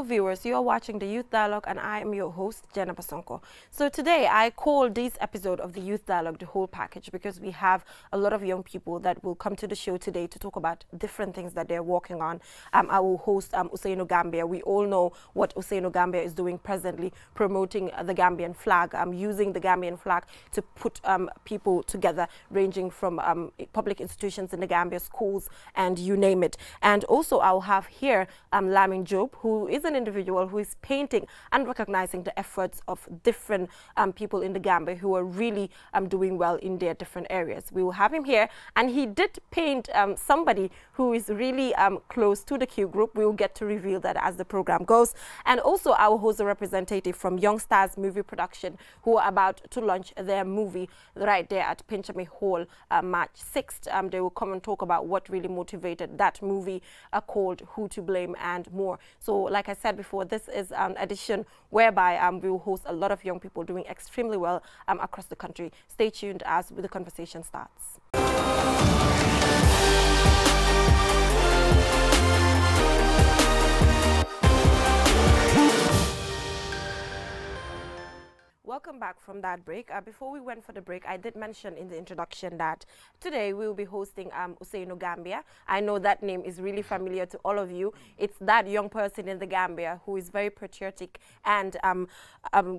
Hello viewers, you are watching the Youth Dialogue and I am your host, Jenna Basonko. So today I call this episode of the Youth Dialogue the whole package because we have a lot of young people that will come to the show today to talk about different things that they're working on. I will host Ousseynou Gambia. We all know what Ousseynou Gambia is doing presently, promoting the Gambian flag, using the Gambian flag to put people together, ranging from public institutions in the Gambia, schools, and you name it. And also I'll have here Lamin Job, who is an individual who is painting and recognizing the efforts of different people in the Gambia who are really doing well in their different areas. We will have him here, and he did paint somebody who is really close to the Q group. We will get to reveal that as the program goes. And also I will host a representative from Young Stars Movie Production, who are about to launch their movie right there at Pinchami Hall March 6th. They will come and talk about what really motivated that movie called Who to Blame and more. So like I said before, this is an edition whereby we will host a lot of young people doing extremely well across the country. Stay tuned as the conversation starts. Welcome back from that break. Before we went for the break, I did mention in the introduction that today we will be hosting Ousseynou Gambia. I know that name is really familiar to all of you. It's that young person in the Gambia who is very patriotic and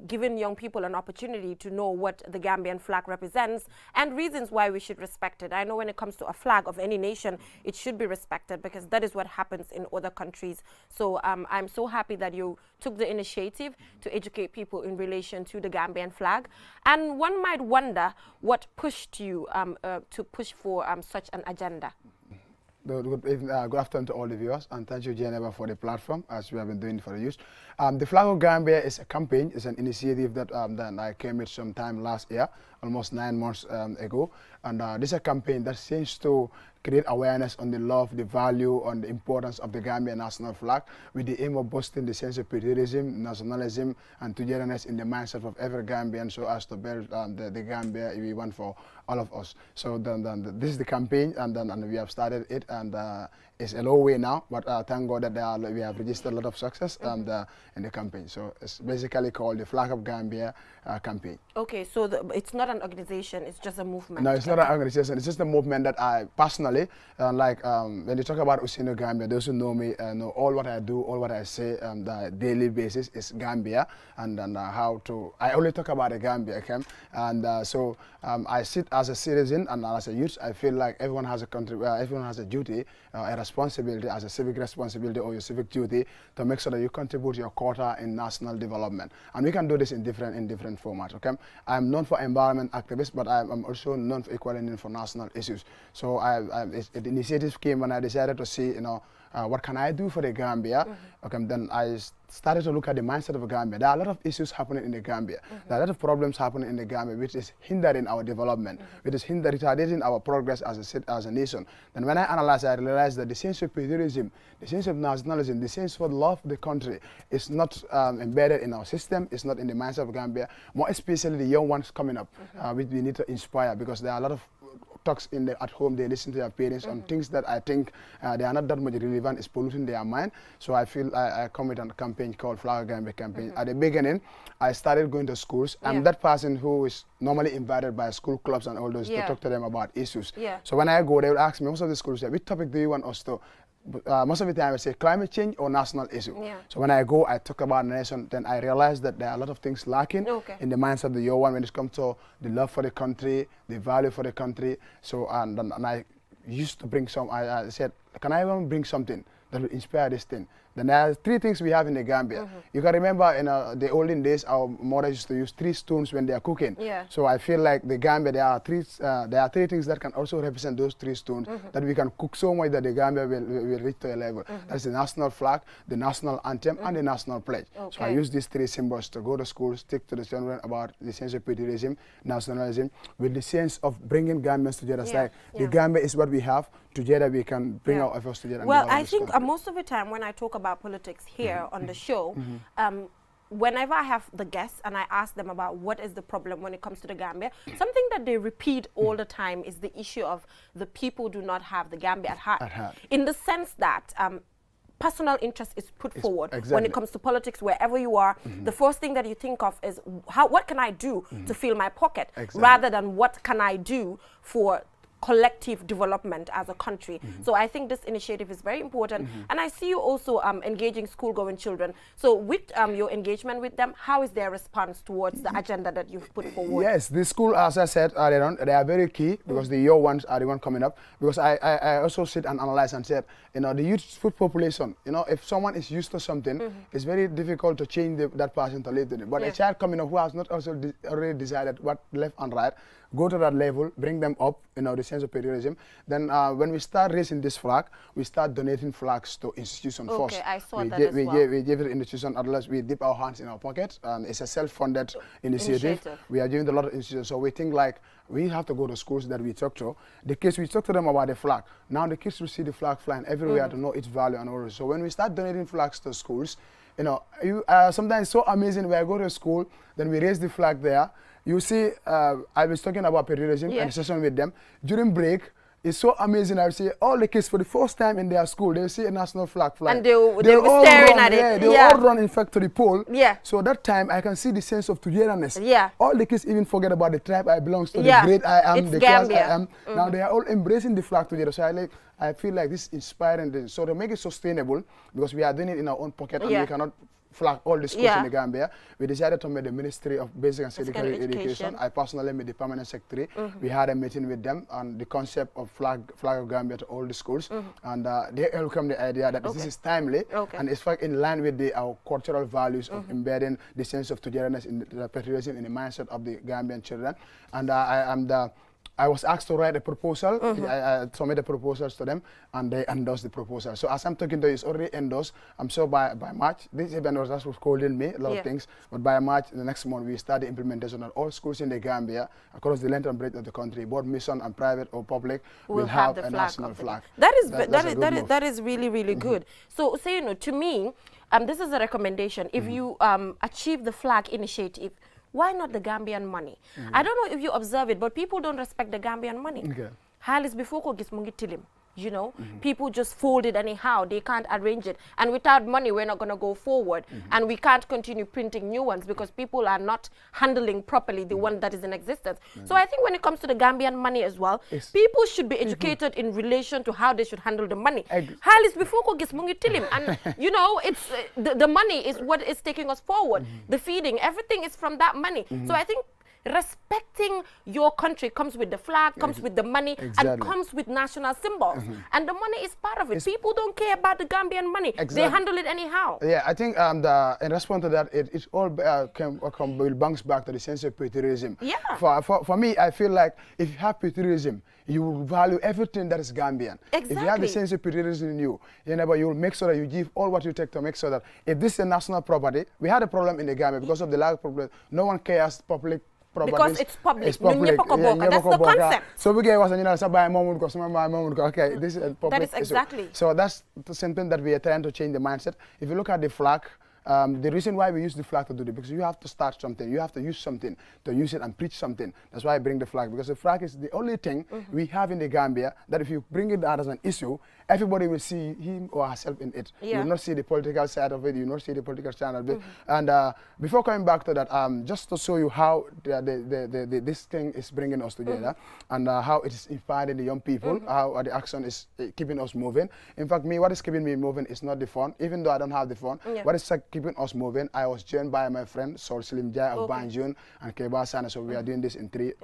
giving young people an opportunity to know what the Gambian flag represents and reasons why we should respect it. I know when it comes to a flag of any nation, it should be respected because that is what happens in other countries. So I'm so happy that you took the initiative to educate people in relation to the Gambian flag. And one might wonder what pushed you to push for such an agenda. Good afternoon to all the viewers, and thank you, Geneva, for the platform, as we have been doing for the youth. The Flag of Gambia is a campaign, it's an initiative that, that I came with sometime last year, almost 9 months ago. And this is a campaign that seems to create awareness on the love, the value, on the importance of the Gambian national flag, with the aim of boosting the sense of patriotism, nationalism, and togetherness in the mindset of every Gambian, so as to build the Gambia we want for all of us. So this is the campaign, and we have started it, and it's a low way now, but thank God that we have registered a lot of success in the campaign. So it's basically called the Flag of Gambia campaign. Okay, so it's not an organization, it's just a movement. No, it's not an organization, it's just a movement that I personally, when you talk about Ousseynou Gambia, those who know me know all what I do, all what I say on the daily basis is Gambia, and how to, I only talk about the Gambia, okay? And so I sit as a citizen and as a youth. I feel like everyone has a country, everyone has a duty, a responsibility, as a civic responsibility or your civic duty, to make sure that you contribute your quota in national development. And we can do this in different formats, okay? I'm known for environment activists, but I'm also known for equality for national issues. So the initiative came when I decided to see, what can I do for the Gambia? Okay, then I started to look at the mindset of Gambia. There are a lot of issues happening in the Gambia. There are a lot of problems happening in the Gambia, which is hindering our development, which is retarding our progress as a nation. Then when I analyzed, I realized that the sense of patriotism, the sense of nationalism, the sense for love of the country is not embedded in our system, it's not in the mindset of Gambia, more especially the young ones coming up, which we need to inspire, because there are a lot of talks at home, they listen to their parents on things that I think they are not that much relevant, is polluting their mind. So I feel I come with a campaign called Flag of Gambia campaign. At the beginning, I started going to schools. I'm that person who is normally invited by school clubs and all those to talk to them about issues. So when I go, they will ask me, most of the schools say, which topic do you want us to? Most of the time I say climate change or national issue. So when I go, I talk about nation, then I realize that there are a lot of things lacking in the minds of the young one when it comes to the love for the country, the value for the country. So and I used to bring some, I said, can I even bring something that will inspire this thing? Then there are 3 things we have in the Gambia. You can remember in the olden days, our mother used to use 3 stones when they are cooking. So I feel like the Gambia, there are 3 things that can also represent those 3 stones that we can cook so much that the Gambia will reach to a level. That's the national flag, the national anthem, and the national pledge. So I use these 3 symbols to go to school, stick to the children about the sense of patriotism, nationalism, with the sense of bringing Gambians together. It's like the Gambia is what we have. Together we can bring our efforts together. Well, I think most of the time when I talk about politics here on the show, whenever I have the guests and I ask them about what is the problem when it comes to the Gambia, something that they repeat all the time is the issue of the people do not have the Gambia at heart. In the sense that personal interest is put forward. Exactly. When it comes to politics, wherever you are, the first thing that you think of is what can I do to fill my pocket, rather than what can I do for collective development as a country. So I think this initiative is very important. And I see you also engaging school-going children. So with your engagement with them, how is their response towards the agenda that you've put forward? Yes, the school, as I said earlier on, they are very key because the year ones are the one coming up. Because I also sit and analyze and said, you know, the youth food population, you know, if someone is used to something, it's very difficult to change that person to live in it. But a child coming up who has not also already decided what left and right, go to that level, bring them up, you know, the sense of patriotism. Then when we start raising this flag, we start donating flags to institutions first. Okay, I saw that as well. We give it institution, otherwise we dip our hands in our pockets. It's a self-funded initiative. We are doing a lot of institutions, so we think like we have to go to schools that we talk to. The kids, we talk to them about the flag. Now the kids will see the flag flying everywhere to know its value and all. So when we start donating flags to schools, you know, sometimes it's so amazing. When I go to school, then we raise the flag there. You see, I was talking about patriotism and session with them. During break, it's so amazing. I would say all the kids for the first time in their school, they'll see a national flag flying. And they'll be staring at it. They'll all run, in fact, to the pole. Yeah. So that time, I can see the sense of togetherness. Yeah. All the kids even forget about the tribe I belong to, the grade I am, the class I am. Now they are all embracing the flag together. So I feel like this is inspiring. So to make it sustainable, because we are doing it in our own pocket and we cannot flag all the schools in the Gambia, we decided to make the Ministry of Basic and Secondary Education. I personally made the permanent secretary. We had a meeting with them on the concept of flag of Gambia to all the schools, and they welcomed the idea that this is timely and it's in line with our cultural values of embedding the sense of togetherness in the patriotism in the mindset of the Gambian children. And I was asked to write a proposal. I submitted proposals to them, and they endorsed the proposal. So as I'm talking to you, it's already endorsed. I'm sure by March, this event was holding me, a lot of things, but by March, the next month, we start the implementation of all schools in the Gambia, across the length and breadth of the country, both mission and private or public, will have a national flag. That is really, really good. So, you know, to me, this is a recommendation. If you achieve the flag initiative, why not the Gambian money? I don't know if you observe it, but people don't respect the Gambian money. Halis before ko gis mungi tilim. You know, people just fold it anyhow. They can't arrange it. And without money, we're not going to go forward. And we can't continue printing new ones because people are not handling properly the one that is in existence. So I think when it comes to the Gambian money as well, people should be educated in relation to how they should handle the money. Halis before ko gis mungi tilim. And, you know, it's the money is what is taking us forward. The feeding, everything is from that money. So I think respecting your country comes with the flag, comes with the money, and comes with national symbols. And the money is part of it. People don't care about the Gambian money. They handle it anyhow. Yeah, I think in response to that, it's all bounce back to the sense of patriotism. Yeah. For me, I feel like if you have patriotism, you will value everything that is Gambian. If you have the sense of patriotism in you, you will make sure that you give all what you take to make sure that if this is a national property, we had a problem in the Gambia because of the lack of problem. No one cares public properties. Because it's public. That's the concept. So we get was okay, this is public. That is exactly. So that's something that we are trying to change the mindset. If you look at the flag, the reason why we use the flag to do it, because you have to start something, you have to use something to use it and preach something. That's why I bring the flag, because the flag is the only thing we have in the Gambia that if you bring it out as an issue, everybody will see him or herself in it. You will not see the political side of it, you will not see the political side of it. And before coming back to that, just to show you how this thing is bringing us together and how it is inspiring the young people, how the action is keeping us moving. In fact, what is keeping me moving is not the phone, even though I don't have the phone. What is keeping us moving, I was joined by my friend Sol Slim Jai of Banjul and Keba Sana, so we are doing this in three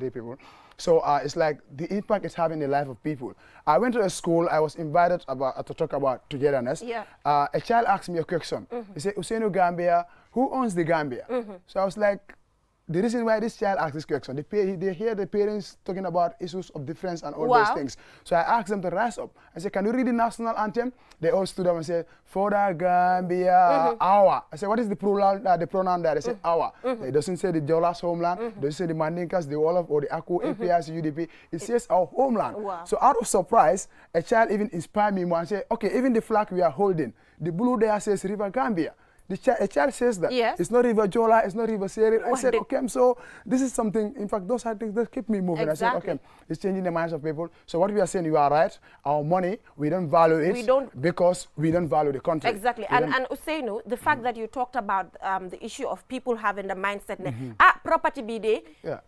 people. So it's like the impact it's having in the life of people. I went to a school, I was invited to talk about togetherness. A child asked me a question. He said, Ousseynou Gambia, who owns the Gambia? So I was like, the reason why this child asked this question, they hear the parents talking about issues of difference and all those things. So I asked them to rise up. I said, can you read the national anthem? They all stood up and said, for the Gambia, our. I said, what is the pronoun there? They said, our. It doesn't say the Jolas homeland, it doesn't say the Mandinkas, the Wolof, or the Aku, APIs, UDP. It says our homeland. So out of surprise, a child even inspired me more and said, okay, even the flag we are holding, the blue there says River Gambia. a child says that. Yes. It's not River Jola, it's not River Seri. I said, they- okay, so this is something, in fact, those are things that keep me moving. I said, Exactly. okay, it's changing the minds of people. So what we are saying, you are right. Our money, we don't value it because we don't value the country. Exactly. And Usainu, the fact that you talked about the issue of people having the mindset, property be there,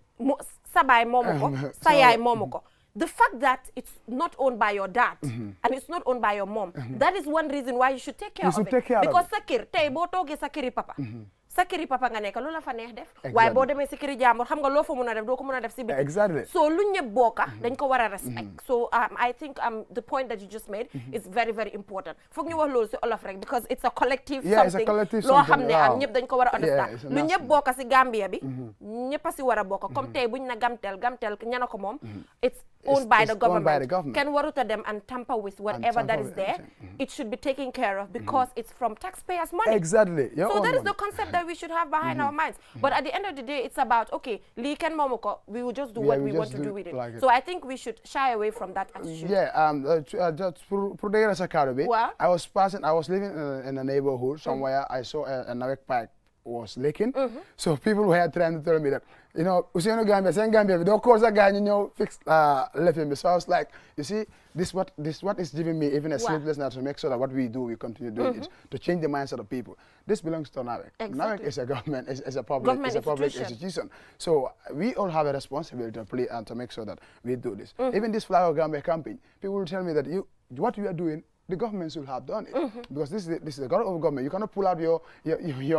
sabay momoko, sayay momoko. The fact that it's not owned by your dad and it's not owned by your mom, that is one reason why you should take care of it. Because sakir, tay bo toge sakiri papa. Sakiri papa nga nekk lula fa neex def waaye boo demee si këri jàmbur xam nga loo fa mun a def doo ko mun a def si biti so lu ñëpp bokka dañ ko war a respect so I think the point that you just made is very very important foog ñu wax loolu si olof rek because it's a collective something loo xam ne ñëpp dañ ko war a understand lu ñëpp bokka si Gambia bi ñëpp a si war a bokka comme tey buñ na gamtel ñana ko moom it's owned by the government kenn waruta dem and tamper with whatever that is there it should be taken care of because it's from taxpayers money so that is the concept that we should have behind our minds. But at the end of the day, it's about, okay, Lee Ken Momoko, we will just do what we want to do with it. Like so I think we should shy away from that attitude. Yeah, I was living in a neighborhood somewhere. I saw a Nawek pipe was leaking. So people were trying to tell me that, you know, Usainu Gambia, Sen Gambia, we don't cause a guy, you know, fix left him. So I was like, you see, this what is giving me even a sleepless night to make sure that what we do, we continue doing it to change the mindset of people. This belongs to NAWEC. NAWEC is a government, is a public institution. So we all have a responsibility to play and to make sure that we do this. Even this Flower of Gambia campaign, people will tell me that what you are doing, the government should have done it because this is the government. You cannot pull out your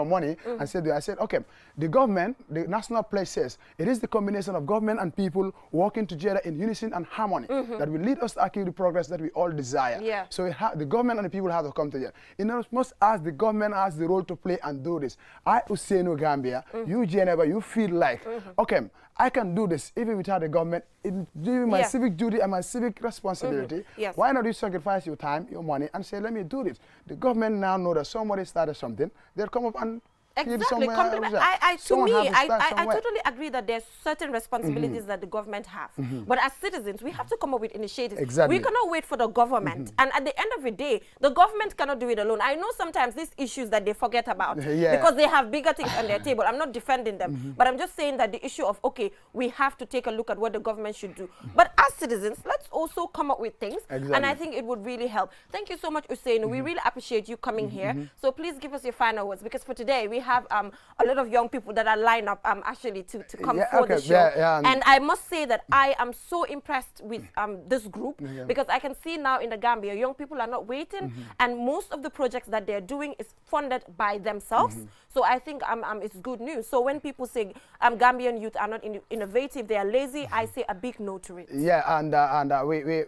money and say, I said, okay, the government, the national pledge says it is the combination of government and people working together in unison and harmony that will lead us to achieve the progress that we all desire. So the government and the people have to come together. In as much as the government has the role to play and do this, I, Usainu Gambia, you, Geneva, you feel like, okay, I can do this even without the government. In doing my civic duty and my civic responsibility, why not you sacrifice your time, your money, and say, let me do this? The government now know that somebody started something. They'll come up and exactly. I totally agree that there's certain responsibilities that the government have. But as citizens, we have to come up with initiatives. We cannot wait for the government. And at the end of the day, the government cannot do it alone. I know sometimes these issues that they forget about because they have bigger things on their table. I'm not defending them. But I'm just saying that the issue of, okay, we have to take a look at what the government should do. But as citizens, let's also come up with things. And I think it would really help. Thank you so much, Usainu. We really appreciate you coming here. So please give us your final words because for today, we have a lot of young people that are lined up actually to come for the show. And I must say that I am so impressed with this group because I can see now in the Gambia, young people are not waiting and most of the projects that they're doing is funded by themselves. So I think it's good news. So when people say Gambian youth are not innovative, they are lazy, I say a big no to it. Yeah, and we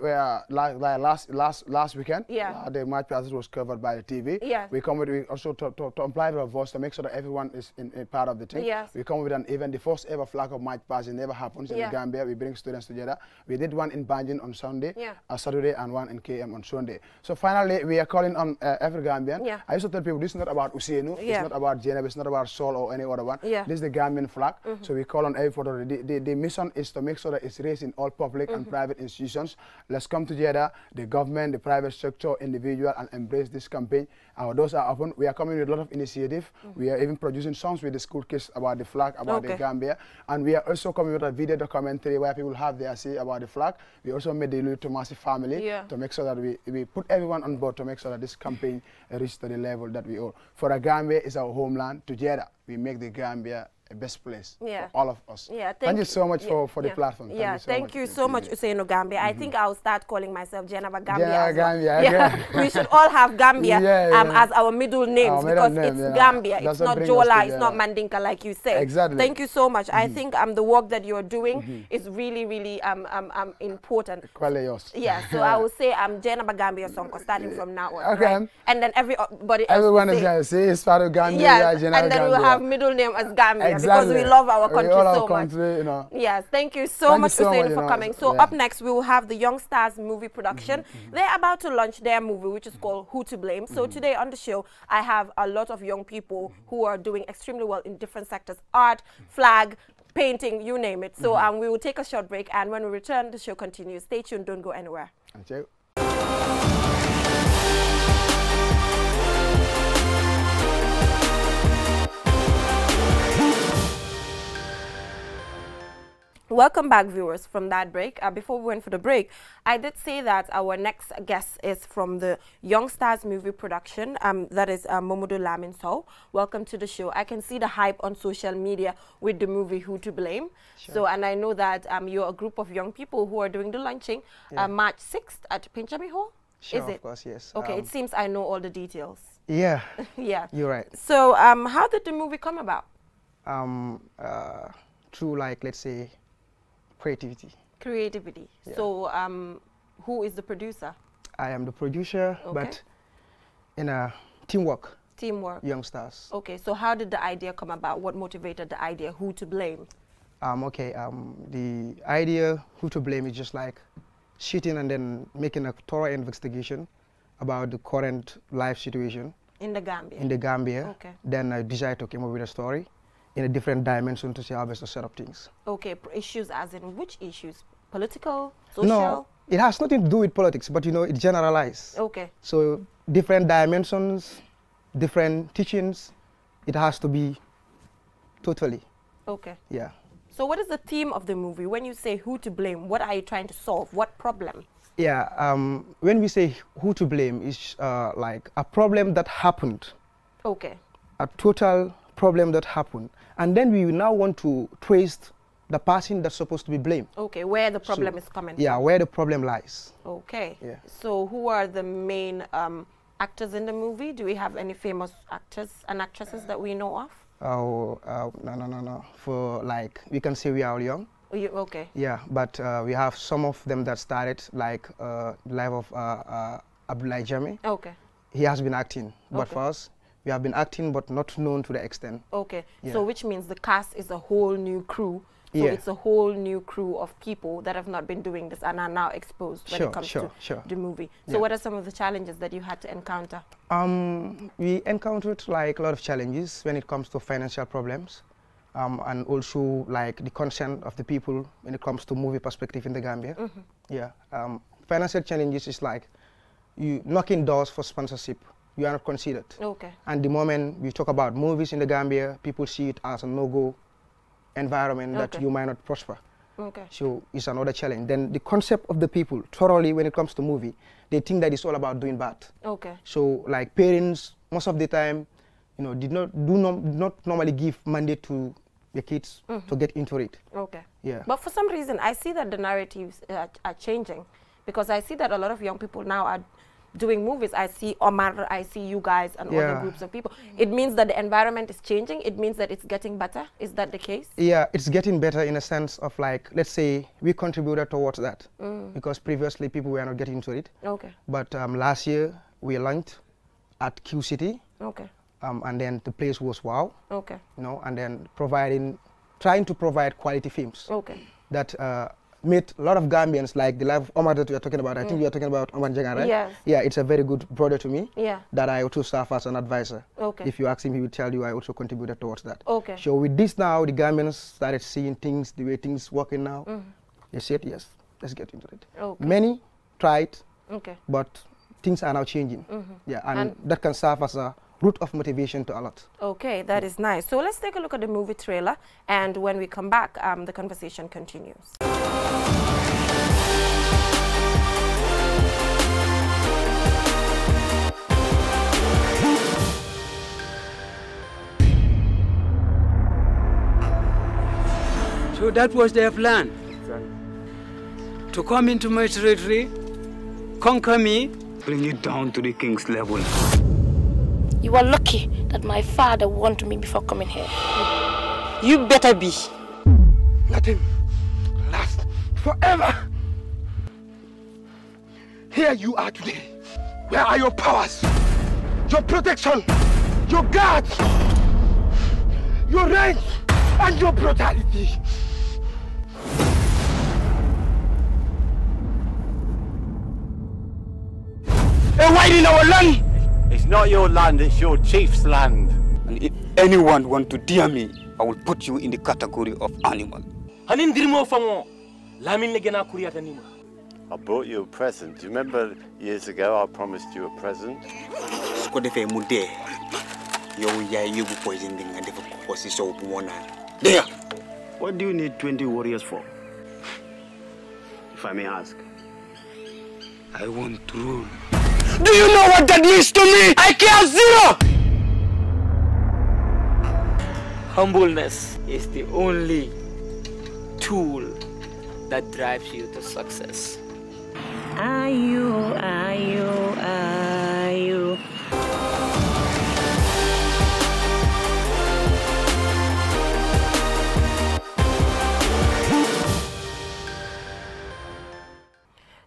last weekend, the March Passes was covered by the TV. We come with also to apply our voice to make sure that everyone is in a part of the thing. We come with an event, the first ever flag of March Pass. It never happens in the Gambia. We bring students together. We did one in Banjul on Sunday, Saturday, and one in KM on Sunday. So finally, we are calling on every Gambian. I used to tell people this is not about Usainu, it's not about Geneva, it's not about Sol or any other one. This is the Gambian flag. So we call on every photo. The mission is to make sure that it's raised in all public and private institutions. Let's come together, the government, the private sector, individual, and embrace this campaign. Our doors are open. We are coming with a lot of initiative. We are even producing songs with the school kids about the flag, about the Gambia. And we are also coming with a video documentary where people have their say about the flag. We also made the Louis Tomasi family to make sure that we put everyone on board to make sure that this campaign reaches to the level that we owe. For the Gambia is our homeland. Together, we make the Gambia a best place for all of us. Thank you so much for the platform. Thank you so much, Usainu Gambia. I think I'll start calling myself Geneva Gambia. We should all have Gambia as our middle names because it's Gambia. It's not Jola, it's not Mandinka like you say. Thank you so much. I think the work that you're doing is really, really important. So I will say Geneva Gambia Sonko starting from now on. Right? And then everyone is going to say it's part of Gambia. And then we'll have middle name as Gambia. Because we love our country so much. You know. Yes, thank you so much, Usainu, for coming. So up next, we will have the Young Stars movie production. They're about to launch their movie, which is called Who to Blame. So today on the show, I have a lot of young people who are doing extremely well in different sectors. Art, flag, painting, you name it. So we will take a short break, and when we return, the show continues. Stay tuned, don't go anywhere. Thank you. Welcome back, viewers, from that break. Before we went for the break, I did say that our next guest is from the Young Stars movie production. That is Momodu Lamin Sow. Welcome to the show. I can see the hype on social media with the movie Who to Blame. Sure. So, and I know that you're a group of young people who are doing the launching March 6th at Pinchami Hall. Sure, is it? Of course, yes. Okay, it seems I know all the details. Yeah. Yeah. You're right. So, how did the movie come about? Through, like, let's say, creativity. Creativity. Yeah. So, who is the producer? I am the producer, but in a teamwork. Teamwork. Young Stars. Okay, so how did the idea come about? What motivated the idea? Who to blame? The idea, Who to Blame, is just like sitting and then making a thorough investigation about the current life situation. In the Gambia? In the Gambia. Okay. Then I decided to come up with a story in a different dimension to see how best to set up things. Okay, issues as in which issues? Political, social? No, it has nothing to do with politics, but you know, it generalized. Okay. So different dimensions, different teachings, it has to be totally. Okay. Yeah. So what is the theme of the movie? When you say who to blame, what are you trying to solve? What problem? Yeah, when we say who to blame, is like a problem that happened. Okay. A total problem that happened. And then we now want to trace the person that's supposed to be blamed. Okay, where the problem is coming from. Yeah, where the problem lies. Okay. Yeah. So who are the main actors in the movie? Do we have any famous actors and actresses that we know of? No. For like, we can say we are all young. Okay. Yeah, but we have some of them that started, like the life of Abdullah Jame. Okay. He has been acting, but for us, we have been acting, but not known to the extent. Okay, yeah. So which means the cast is a whole new crew. So it's a whole new crew of people that have not been doing this and are now exposed when it comes to the movie. So what are some of the challenges that you had to encounter? We encountered like a lot of challenges when it comes to financial problems, and also like the concern of the people when it comes to movie perspective in the Gambia. Yeah, financial challenges is like you knocking doors for sponsorship. You are not considered. Okay. And the moment we talk about movies in the Gambia, people see it as a no-go environment that you might not prosper. Okay. So it's another challenge. Then the concept of the people, thoroughly when it comes to movie, they think that it's all about doing bad. Okay. So like parents, most of the time, you know, did not normally give mandate to the kids to get into it. Okay. Yeah. But for some reason, I see that the narratives are changing, because I see that a lot of young people now are doing movies. I see Omar, I see you guys and other groups of people. It means that the environment is changing. It means that it's getting better. Is that the case? Yeah, it's getting better in a sense of like, let's say we contributed towards that because previously people were not getting into it. Okay. But last year we launched at Q City. Okay. And then the place was wow. Okay. You know, and then trying to provide quality films. Okay. That met a lot of Gambians, like the life of Omar that we are talking about. I think we are talking about Omar Njengan, right? Yes. Yeah, it's a very good brother to me. Yeah. That I also serve as an advisor. Okay. If you ask him, he will tell you I also contributed towards that. Okay. So with this now, the Gambians started seeing things, the way things working now. They said, yes, let's get into it. Okay. Many tried, but things are now changing. Yeah, and that can serve as a route of motivation to a lot. Okay, that is nice. So let's take a look at the movie trailer, and when we come back, the conversation continues. So that was their plan? To come into my territory, conquer me, bring it down to the king's level. You are lucky that my father warned me before coming here. You better be. Nothing lasts forever. Here you are today. Where are your powers? Your protection? Your guards? Your range? And your brutality? They're wide in our land! It's not your land, it's your chief's land. And if anyone want to dare me, I will put you in the category of animal. I brought you a present. Do you remember years ago I promised you a present? There! What do you need 20 warriors for? if I may ask. I want to rule. Do you know what that means to me? I care zero! Humbleness is the only tool that drives you to success. Ayu.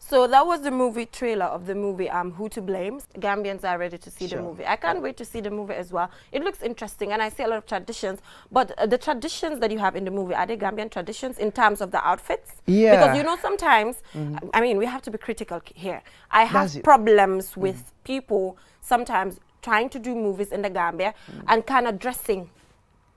So that was the movie trailer of the movie Who to Blame. Gambians are ready to see the movie. I can't wait to see the movie as well. It looks interesting and I see a lot of traditions, but the traditions that you have in the movie, are they Gambian traditions in terms of the outfits? Yeah. Because you know sometimes, I mean, we have to be critical here. I have problems with people sometimes trying to do movies in the Gambia and kind of dressing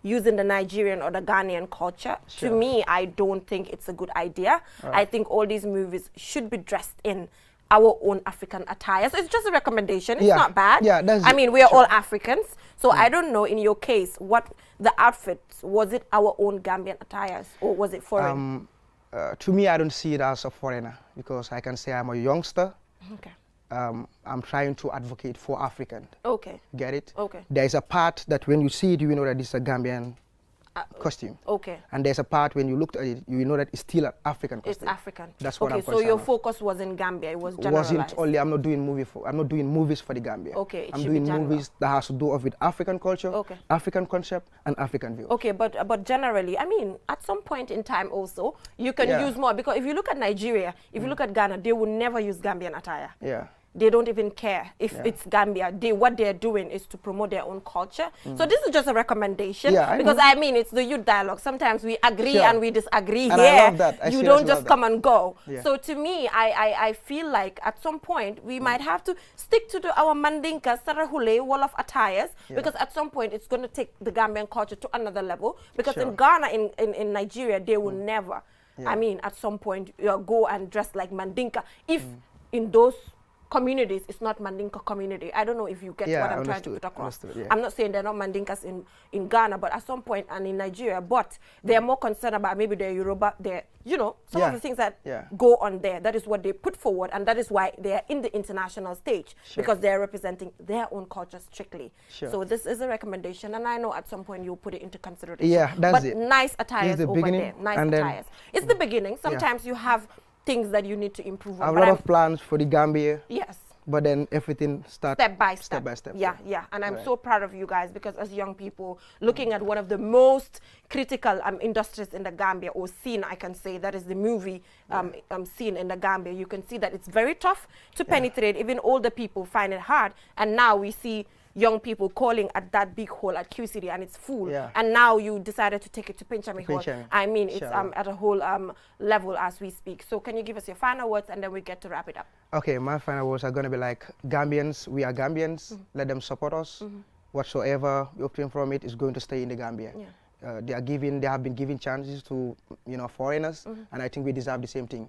using the Nigerian or the Ghanaian culture. To me, I don't think it's a good idea. I think all these movies should be dressed in our own African attire. So it's just a recommendation. It's not bad. I mean, we are all Africans. So I don't know, in your case, what the outfits, was it our own Gambian attires or was it foreign? To me, I don't see it as a foreigner because I can say I'm a youngster. Okay. I'm trying to advocate for African. Okay. Get it? Okay. There's a part that when you see it, you know that it's a Gambian costume. Okay. And there's a part when you look at it, you know that it's still an African costume. It's African. That's what I'm concerned. concerned So your of. focus was in Gambia. It was generalized. Wasn't only. I'm not doing movies for the Gambia. Okay. I'm doing movies that has to do with African culture, African concept, and African view. Okay, but generally, I mean, at some point in time also, you can use more because if you look at Nigeria, if you look at Ghana, they will never use Gambian attire. Yeah. They don't even care if it's Gambia. What they're doing is to promote their own culture. So this is just a recommendation because I mean, it's the youth dialogue. Sometimes we agree and we disagree and here. I love that. You don't just come and go. Yeah. So to me, I feel like at some point we might have to stick to our Mandinka, Sarahule, Wolof attires because at some point it's going to take the Gambian culture to another level because in Ghana, in Nigeria, they will never, I mean, at some point go and dress like Mandinka if in those communities, it's not Mandinka community. I don't know if you get what I'm trying to put across. I'm not saying they're not Mandinkas in Ghana, but at some point and in Nigeria, but they're more concerned about maybe their Yoruba, you know, some of the things that go on there. That is what they put forward, and that is why they are in the international stage because they're representing their own culture strictly. So this is a recommendation, and I know at some point you'll put it into consideration. Yeah, that's it. But nice attires over there. Nice attires. It's the beginning. Sometimes you have things that you need to improve on. A lot of plans for the Gambia. Yes. But then everything starts step by step. Yeah. And I'm so proud of you guys because as young people, looking at one of the most critical industries in the Gambia or scene, I can say, that is the movie scene in the Gambia, you can see that it's very tough to penetrate. Even older people find it hard. And now we see young people calling at that big hall at QCD and it's full. And now you decided to take it to Pinchami Hall. I mean, it's at a whole level as we speak. So can you give us your final words and then we get to wrap it up? Okay, my final words are going to be like, Gambians, we are Gambians. Let them support us. Whatsoever we obtain from it is going to stay in the Gambia. They have been giving chances to, you know, foreigners, and I think we deserve the same thing.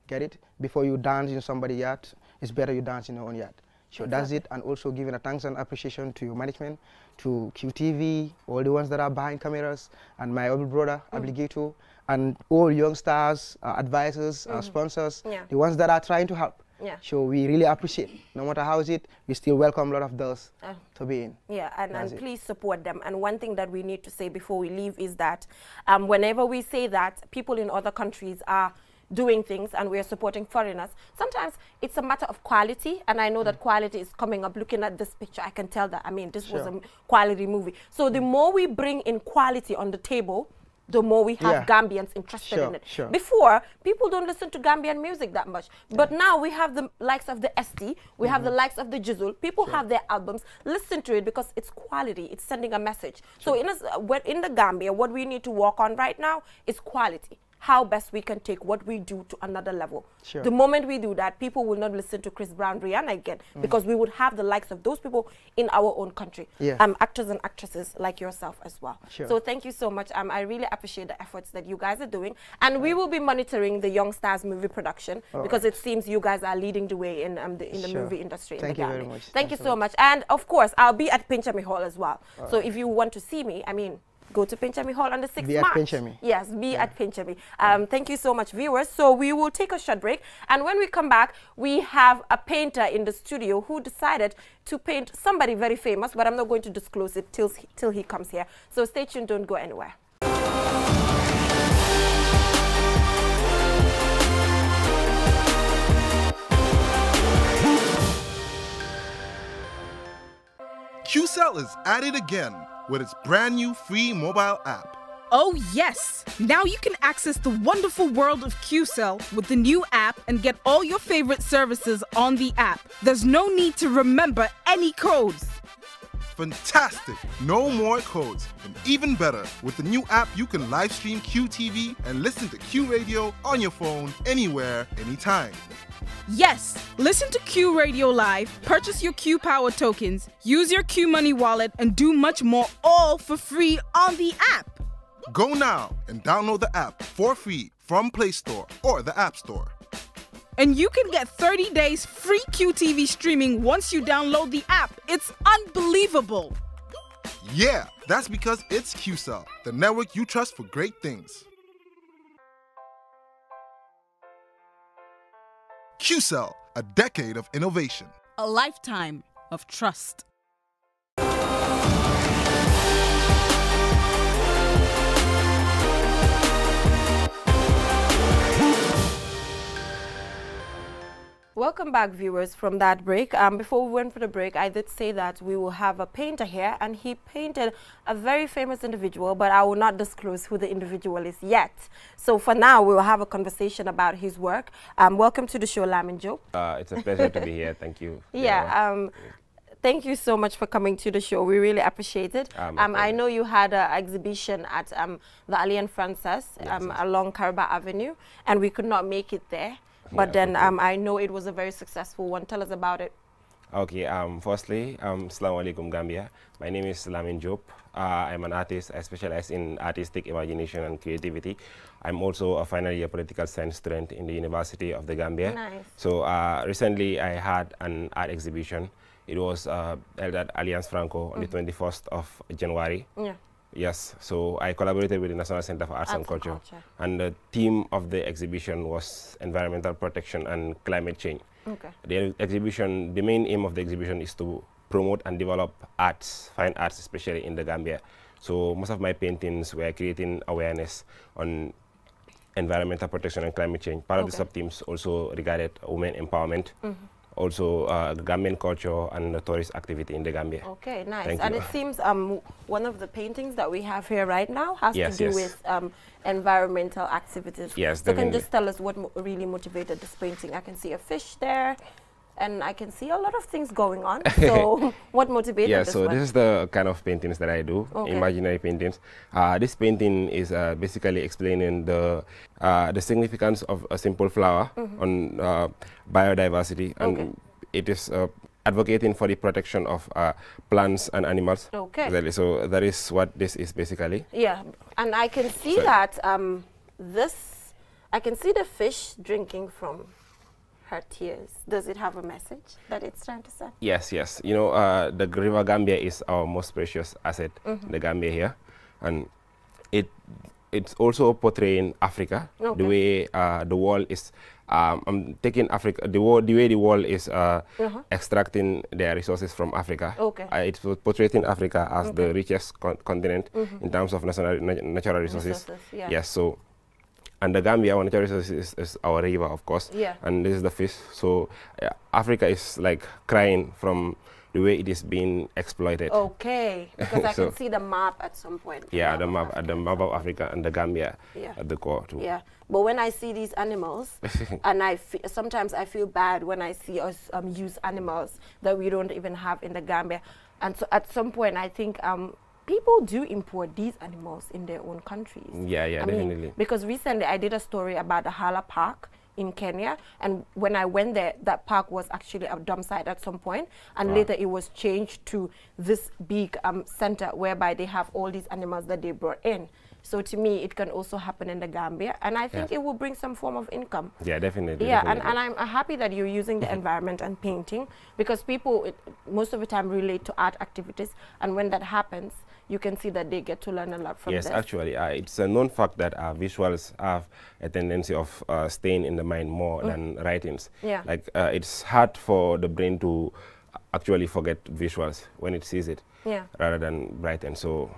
Get it? Before you dance in somebody's yard, it's better you dance in your own yard. So that's it, and also giving a thanks and appreciation to your management, to QTV, all the ones that are behind cameras, and my older brother, Obligato, and all young stars, advisors, sponsors, the ones that are trying to help. So we really appreciate, no matter how is it, we still welcome a lot of those to be in. And please support them. And one thing that we need to say before we leave is that whenever we say that people in other countries are doing things and we are supporting foreigners, sometimes it's a matter of quality, and I know that quality is coming up. Looking at this picture, I can tell that, I mean, this was a quality movie. So the more we bring in quality on the table, the more we have Gambians interested in it. Before, people don't listen to Gambian music that much, but now we have the likes of the ST, we have the likes of the Jizzle. People have their albums, listen to it because it's quality, it's sending a message. So in the Gambia, what we need to work on right now is quality. How best we can take what we do to another level. The moment we do that, people will not listen to Chris Brown, Rihanna again, because we would have the likes of those people in our own country. Actors and actresses like yourself as well. So thank you so much. I really appreciate the efforts that you guys are doing. And we will be monitoring the Young Stars movie production because it seems you guys are leading the way in the movie industry. Thank you very much. Thank you so much. And of course, I'll be at Pinchami Hall as well. So if you want to see me, I mean, go to Pinchami Hall on the 6th Be at March. Pinchami. Yes, be at Pinchami. Thank you so much, viewers. So we will take a short break, and when we come back, we have a painter in the studio who decided to paint somebody very famous, but I'm not going to disclose it till he comes here. So stay tuned, don't go anywhere. QCell is at it again with its brand new free mobile app. Oh yes! Now you can access the wonderful world of QCell with the new app and get all your favorite services on the app. There's no need to remember any codes. Fantastic! No more codes. And even better, with the new app, you can live stream QTV and listen to Q Radio on your phone, anywhere, anytime. Yes! Listen to Q Radio Live, purchase your Q Power tokens, use your Q Money wallet, and do much more, all for free on the app. Go now and download the app for free from Play Store or the App Store. And you can get 30 days free QTV streaming once you download the app. It's unbelievable. Yeah, that's because it's QCell, the network you trust for great things. QCell, a decade of innovation. A lifetime of trust. Welcome back, viewers, from that break. Before we went for the break, I did say that we will have a painter here, and he painted a very famous individual, but I will not disclose who the individual is yet. So for now, we will have a conversation about his work. Welcome to the show, Lamin Job. It's a pleasure to be here. Thank you. Yeah. Thank you so much for coming to the show. We really appreciate it. I know you had an exhibition at the Alliance Française along Caraba Avenue, and we could not make it there. But then I know it was a very successful one. Tell us about it. Okay, firstly, Assalamu alaikum Gambia. My name is Lamin Job. I'm an artist. I specialize in artistic imagination and creativity. I'm also a final year political science student in the University of the Gambia. Nice. So recently I had an art exhibition. It was held at Alliance Franco on the 21st of January. Yeah. Yes, so I collaborated with the National Center for Arts and Culture. And the theme of the exhibition was environmental protection and climate change. Okay. The exhibition, the main aim of the exhibition is to promote and develop arts, fine arts, especially in the Gambia. So most of my paintings were creating awareness on environmental protection and climate change. Part of the sub-themes also regarded women empowerment. Also Gambian culture and the tourist activity in the Gambia. Okay, nice. And it seems one of the paintings that we have here right now has to do with environmental activities. Yes, so can you just tell us what really motivated this painting? I can see a fish there, and I can see a lot of things going on. So what motivated this one? This is the kind of paintings that I do, imaginary paintings. This painting is basically explaining the significance of a simple flower on biodiversity, and it is advocating for the protection of plants and animals. Okay. Exactly. So that is what this is basically. Yeah, and I can see that I can see the fish drinking from her tears. Does it have a message that it's trying to send? Yes, yes. You know, the River Gambia is our most precious asset, the Gambia here, and it's also portraying Africa, the way the world is. I'm taking Africa, the way the world is extracting their resources from Africa. It's portraying Africa as the richest continent in terms of natural resources. Yes, so. And the Gambia, our natural resources is our river, of course. Yeah. And this is the fish. So Africa is like crying from the way it is being exploited. Okay. Because I can see the map at some point. Yeah, the map of Africa and the Gambia at the core too. Yeah. But when I see these animals, and sometimes I feel bad when I see us use animals that we don't even have in the Gambia. And so at some point I think people do import these animals in their own countries. Yeah, definitely. Because recently I did a story about the Hala Park in Kenya, and when I went there, that park was actually a dump site at some point, and later it was changed to this big center whereby they have all these animals that they brought in. So to me, it can also happen in the Gambia, and I think it will bring some form of income. Yeah, definitely. Yeah, definitely. And I'm happy that you're using the environment and painting, because people most of the time relate to art activities, and when that happens, you can see that they get to learn a lot from this. Yes, actually, it's a known fact that visuals have a tendency of staying in the mind more than writings. Yeah. Like it's hard for the brain to actually forget visuals when it sees it, rather than writing. So,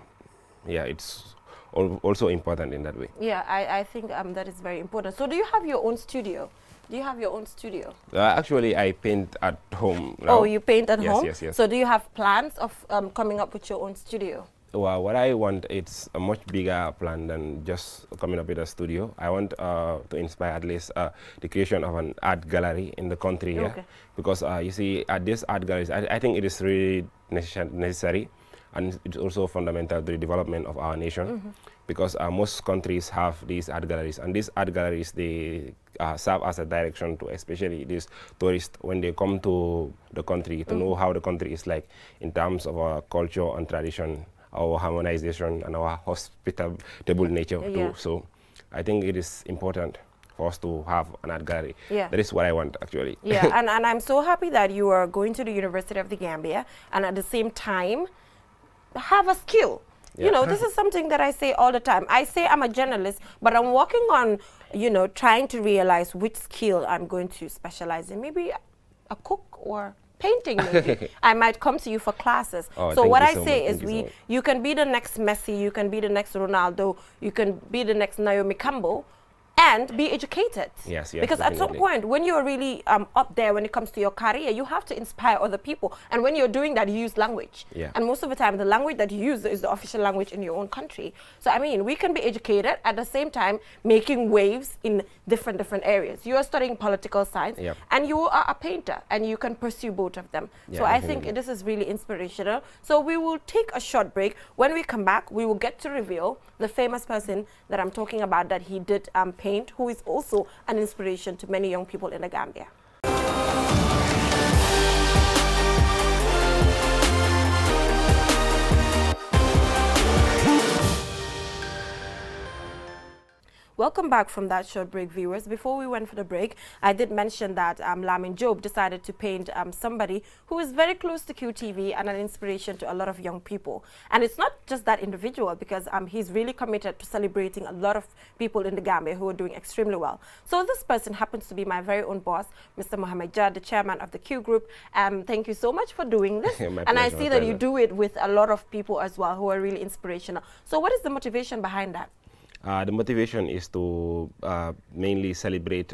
yeah, it's also important in that way. Yeah, I think that is very important. So, do you have your own studio? Do you have your own studio? Actually, I paint at home now. Oh, you paint at home? Yes, yes. So, do you have plans of coming up with your own studio? Well, what I want, it's a much bigger plan than just coming up with a studio. I want to inspire at least the creation of an art gallery in the country here. Okay. Because you see, at these art galleries, I think it is really necessary, and it's also fundamental to the development of our nation. Because most countries have these art galleries, and these art galleries, they serve as a direction to especially these tourists when they come to the country to know how the country is like in terms of our culture and tradition, our harmonization, and our hospitable nature too. So I think it is important for us to have an art gallery. Yeah. That is what I want, actually. Yeah, and I'm so happy that you are going to the University of the Gambia, and at the same time have a skill. Yeah. You know, this is something that I say all the time. I say I'm a journalist, but I'm working on, you know, trying to realize which skill I'm going to specialize in. Maybe a cook or painting, maybe. I might come to you for classes. Oh, so what I so say is you can be the next Messi, you can be the next Ronaldo, you can be the next Naomi Campbell, and be educated. Yes, yes. Because at some point, when you're really up there when it comes to your career, you have to inspire other people. And when you're doing that, you use language. Yeah. And most of the time, the language that you use is the official language in your own country. So, I mean, we can be educated at the same time making waves in different areas. You are studying political science, and you are a painter, and you can pursue both of them. Yeah, so I think this is really inspirational. So we will take a short break. When we come back, we will get to reveal the famous person that I'm talking about that he did paint, who is also an inspiration to many young people in the Gambia. Welcome back from that short break, viewers. Before we went for the break, I did mention that Lamin Jobe decided to paint somebody who is very close to QTV and an inspiration to a lot of young people. And it's not just that individual, because he's really committed to celebrating a lot of people in the Gambia who are doing extremely well. So this person happens to be my very own boss, Mr. Mohamed Jah, the chairman of the Q Group. Thank you so much for doing this. And I see that you do it with a lot of people as well who are really inspirational. So what is the motivation behind that? The motivation is to mainly celebrate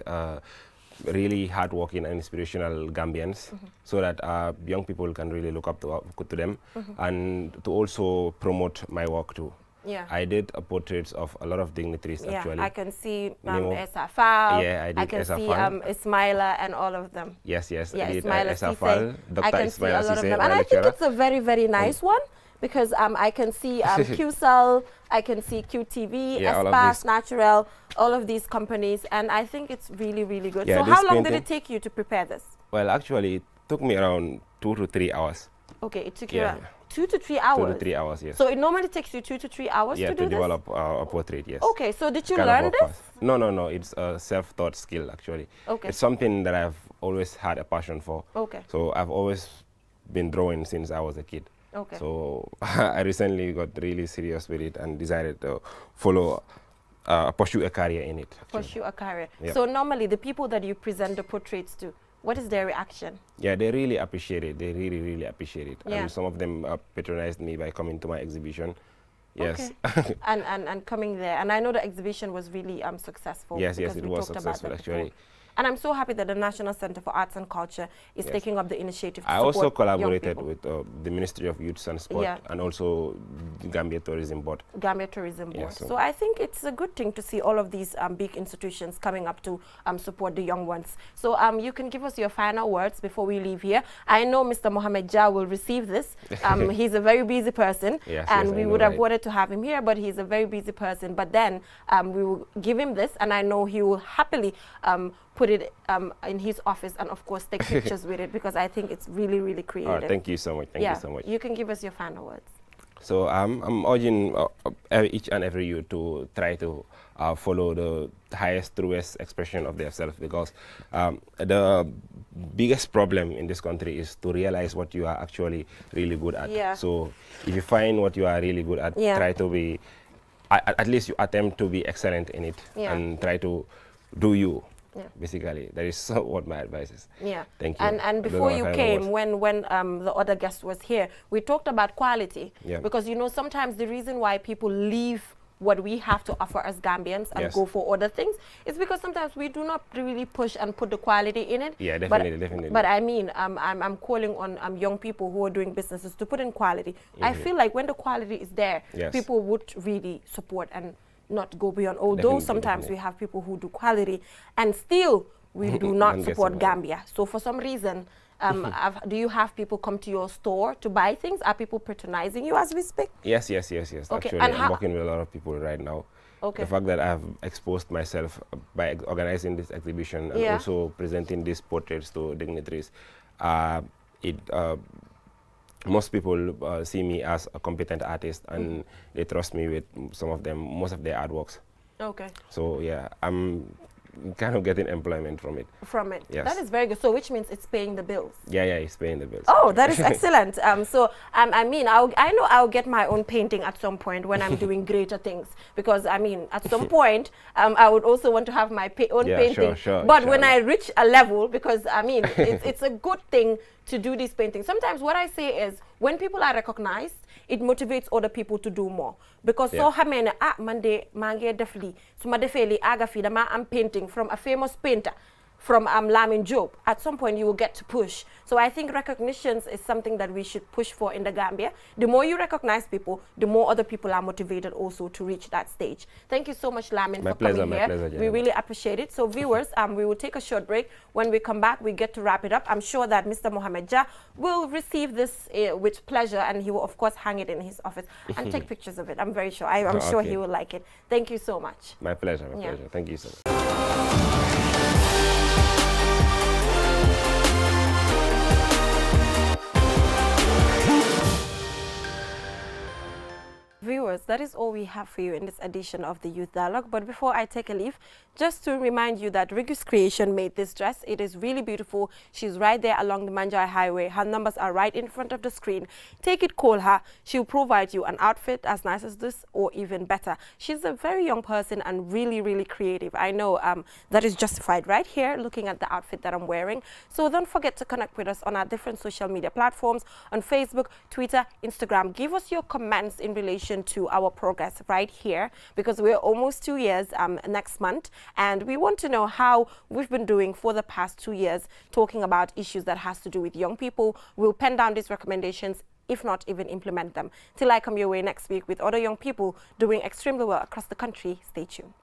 really hardworking and inspirational Gambians, so that young people can really look up to them, and to also promote my work too. Yeah. I did portraits of a lot of dignitaries, actually. I can see Essa Fall. Yeah, I can see Ismaila and all of them. Yes, yes. Yeah, I did Essa Fall, Dr. I can see a lot of them. And I think it's a very, very nice one, because I can see QCell, I can see QTV, Espas, Natural, all of these companies, and I think it's really, really good. Yeah, so how long did it take you to prepare this? Well, actually, it took me around 2 to 3 hours. Okay, it took you around 2 to 3 hours? 2 to 3 hours, yes. So it normally takes you 2 to 3 hours to do this? Yeah, to develop a portrait, yes. Okay, so did you learn this? No, it's a self-taught skill, actually. Okay. It's something that I've always had a passion for. Okay. So I've always been drawing since I was a kid. Okay. So I recently got really serious with it and decided to pursue a career in it. Actually. Pursue a career. Yep. So normally the people that you present the portraits to, what is their reaction? Yeah, they really appreciate it. They really, really appreciate it. Yeah. And some of them patronized me by coming to my exhibition. Yes. Okay. and coming there. And I know the exhibition was really successful. Yes, yes, it was successful, actually. And I'm so happy that the National Center for Arts and Culture is taking up the initiative to I support also collaborated young with the Ministry of Youth and Sport, and also the Gambia Tourism Board. Gambia Tourism Board. Yeah, so I think it's a good thing to see all of these big institutions coming up to support the young ones. So you can give us your final words before we leave here. I know Mr. Mohamed Jah will receive this. He's a very busy person, and we would have wanted to have him here, but he's a very busy person. But then we will give him this, and I know he will happily put it in his office and, of course, take pictures with it, because I think it's really, really creative. Thank you so much. Thank you so much. You can give us your final words. So I'm urging each and every youth to try to follow the highest, truest expression of themselves, because the biggest problem in this country is to realize what you are actually really good at. Yeah. So if you find what you are really good at, try to be, at least you attempt to be excellent in it, and try to do you. Basically, that is what my advice is. Yeah. Thank you. And before you came, when the other guest was here, we talked about quality. Yeah. Because, you know, sometimes the reason why people leave what we have to offer as Gambians and go for other things is because sometimes we do not really push and put the quality in it. Yeah, definitely, definitely. But I mean, I'm calling on young people who are doing businesses to put in quality. I feel like when the quality is there, people would really support and not go beyond. Although sometimes we have people who do quality and still we do not support Gambia. So for some reason, do you have people come to your store to buy things? Are people patronizing you as we speak? Yes. Okay. Actually, I'm working with a lot of people right now. Okay. The fact that I've exposed myself by organizing this exhibition and also presenting these portraits to dignitaries, most people see me as a competent artist, and they trust me with most of their artworks. Okay. So yeah, I'm kind of getting employment from it. Yes. That is very good. So which means it's paying the bills. Yeah, it's paying the bills. Oh, that is excellent. So I mean, I know I'll get my own painting at some point when I'm doing greater things, because I mean, at some point I would also want to have my own painting. Sure, but when I reach a level, because I mean, it's a good thing to do these paintings. Sometimes what I say is, when people are recognized, it motivates other people to do more. Because so hamene mande mange defli suma defeli aga fi dama am painting from a famous painter from Lamin Job. At some point you will get to push. So I think recognitions is something that we should push for in the Gambia. The more you recognize people, the more other people are motivated also to reach that stage. Thank you so much, Lamin, for coming here. My pleasure, we really appreciate it. So viewers, we will take a short break. When we come back, we get to wrap it up. I'm sure that Mr. Mohamed Jah will receive this with pleasure, and he will of course hang it in his office and take pictures of it. I'm very sure. I'm sure he will like it. Thank you so much. My pleasure, my pleasure. Thank you so much. Viewers, that is all we have for you in this edition of the Youth Dialogue. But before I take a leave, just to remind you that Rigus Creation made this dress. It is really beautiful. She's right there along the Manjai Highway. Her numbers are right in front of the screen. Take it, call her. She'll provide you an outfit as nice as this or even better. She's a very young person and really, really creative. I know that is justified right here looking at the outfit that I'm wearing. So don't forget to connect with us on our different social media platforms, on Facebook, Twitter, Instagram. Give us your comments in relation to our progress right here, because we're almost 2 years next month, and we want to know how we've been doing for the past 2 years talking about issues that has to do with young people. We'll pen down these recommendations, if not even implement them. Till I come your way next week with other young people doing extremely well across the country. Stay tuned.